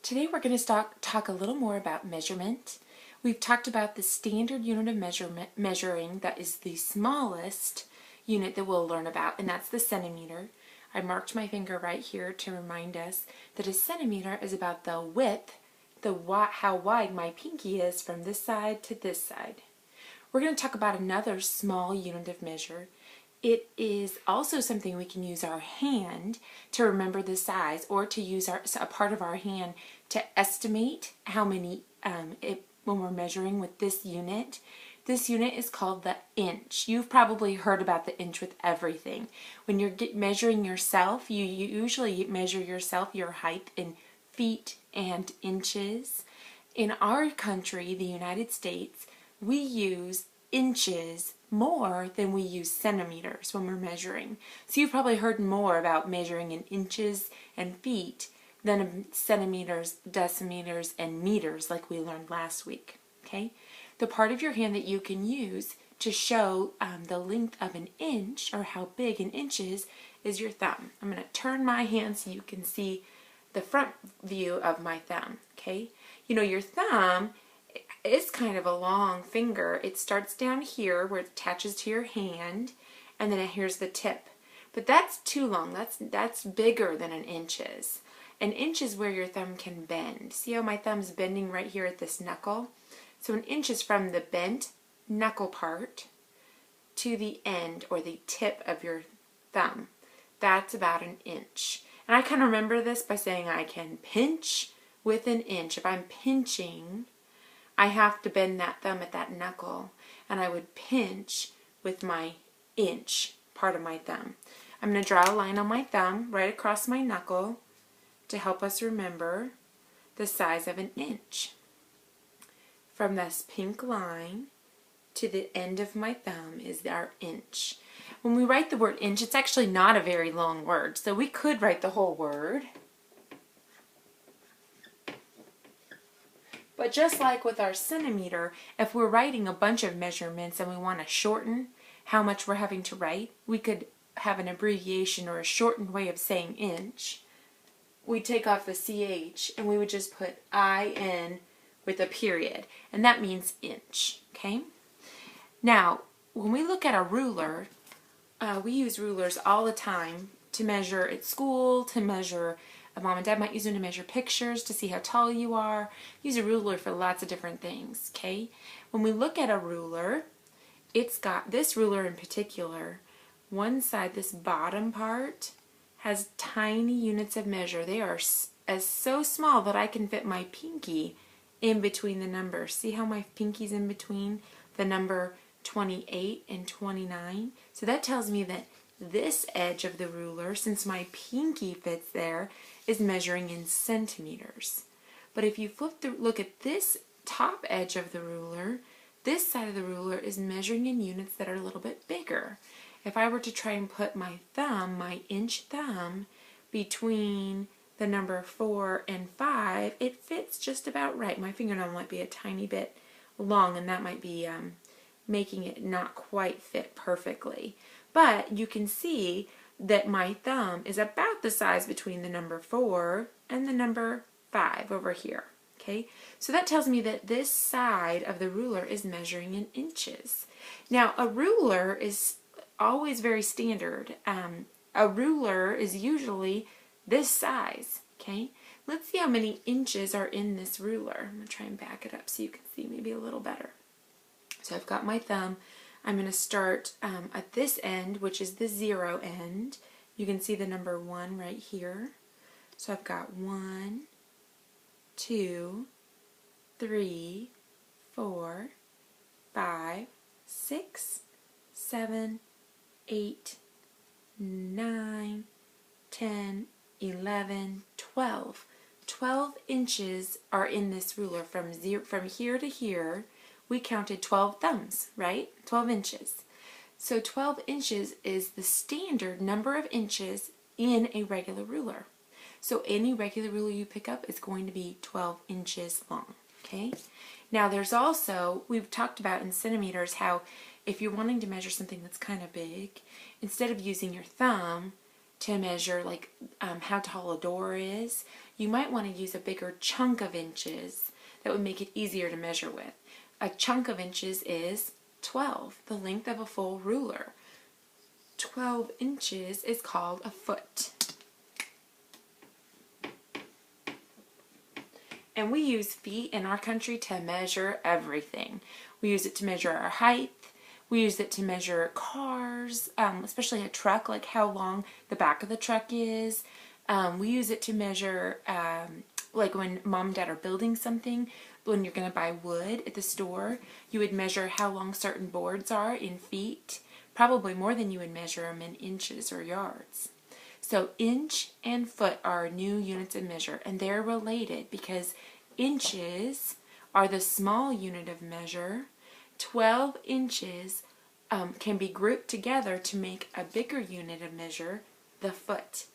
Today we're going to talk a little more about measurement. We've talked about the standard unit of measuring that is the smallest unit that we'll learn about, and that's the centimeter. I marked my finger right here to remind us that a centimeter is about the width, how wide my pinky is from this side to this side. We're going to talk about another small unit of measure. It is also something we can use our hand to remember the size, or to use a part of our hand to estimate how many when we're measuring with this unit. This unit is called the inch. You've probably heard about the inch with everything. When you're measuring yourself, you usually measure yourself, your height, in feet and inches. In our country, the United States, we use inches more than we use centimeters when we're measuring. So you've probably heard more about measuring in inches and feet than in centimeters, decimeters, and meters like we learned last week. Okay? The part of your hand that you can use to show the length of an inch, or how big an inch is your thumb. I'm going to turn my hand so you can see the front view of my thumb. Okay? You know, your thumb is kind of a long finger. It starts down here where it attaches to your hand, and then here's the tip. But that's too long. That's bigger than an inch is. An inch is where your thumb can bend. See how my thumb's bending right here at this knuckle? So an inch is from the bent knuckle part to the end, or the tip of your thumb. That's about an inch. And I can remember this by saying I can pinch with an inch. If I'm pinching, I have to bend that thumb at that knuckle, and I would pinch with my inch part of my thumb. I'm going to draw a line on my thumb right across my knuckle to help us remember the size of an inch. From this pink line to the end of my thumb is our inch. When we write the word inch, it's actually not a very long word, so we could write the whole word. But just like with our centimeter, if we're writing a bunch of measurements and we want to shorten how much we're having to write, we could have an abbreviation or a shortened way of saying inch. We'd take off the CH and we would just put IN with a period, and that means inch. Okay? Now, when we look at a ruler, we use rulers all the time to measure at school, to measure. Mom and Dad might use them to measure pictures, to see how tall you are. Use a ruler for lots of different things, okay? When we look at a ruler, it's got, this ruler in particular, one side, this bottom part, has tiny units of measure. They are so small that I can fit my pinky in between the numbers. See how my pinky's in between the number 28 and 29? So that tells me that this edge of the ruler, since my pinky fits there, is measuring in centimeters. But if you look at this top edge of the ruler, this side of the ruler is measuring in units that are a little bit bigger. If I were to try and put my thumb, my inch thumb, between the number 4 and 5, it fits just about right. My fingernail might be a tiny bit long, and that might be making it not quite fit perfectly. But you can see that my thumb is about the size between the number 4 and the number 5 over here. Okay, so that tells me that this side of the ruler is measuring in inches. Now, a ruler is always very standard. A ruler is usually this size. Okay, let's see how many inches are in this ruler. I'm going to try and back it up so you can see maybe a little better. So I've got my thumb. I'm going to start at this end, which is the 0 end. You can see the number 1 right here. So I've got 1, 2, 3, 4, 5, 6, 7, 8, 9, 10, 11, 12. 12 inches are in this ruler. From here to here, we counted 12 thumbs, right? 12 inches. So 12 inches is the standard number of inches in a regular ruler. So any regular ruler you pick up is going to be 12 inches long, okay? Now there's also, we've talked about in centimeters how if you're wanting to measure something that's kind of big, instead of using your thumb to measure like how tall a door is, you might want to use a bigger chunk of inches that would make it easier to measure with. A chunk of inches is 12, the length of a full ruler. 12 inches is called a foot. And we use feet in our country to measure everything. We use it to measure our height. We use it to measure cars, especially a truck, like how long the back of the truck is. We use it to measure, like when mom and dad are building something, when you're going to buy wood at the store, you would measure how long certain boards are in feet, probably more than you would measure them in inches or yards. So inch and foot are new units of measure, and they're related because inches are the small unit of measure. 12 inches can be grouped together to make a bigger unit of measure, the foot.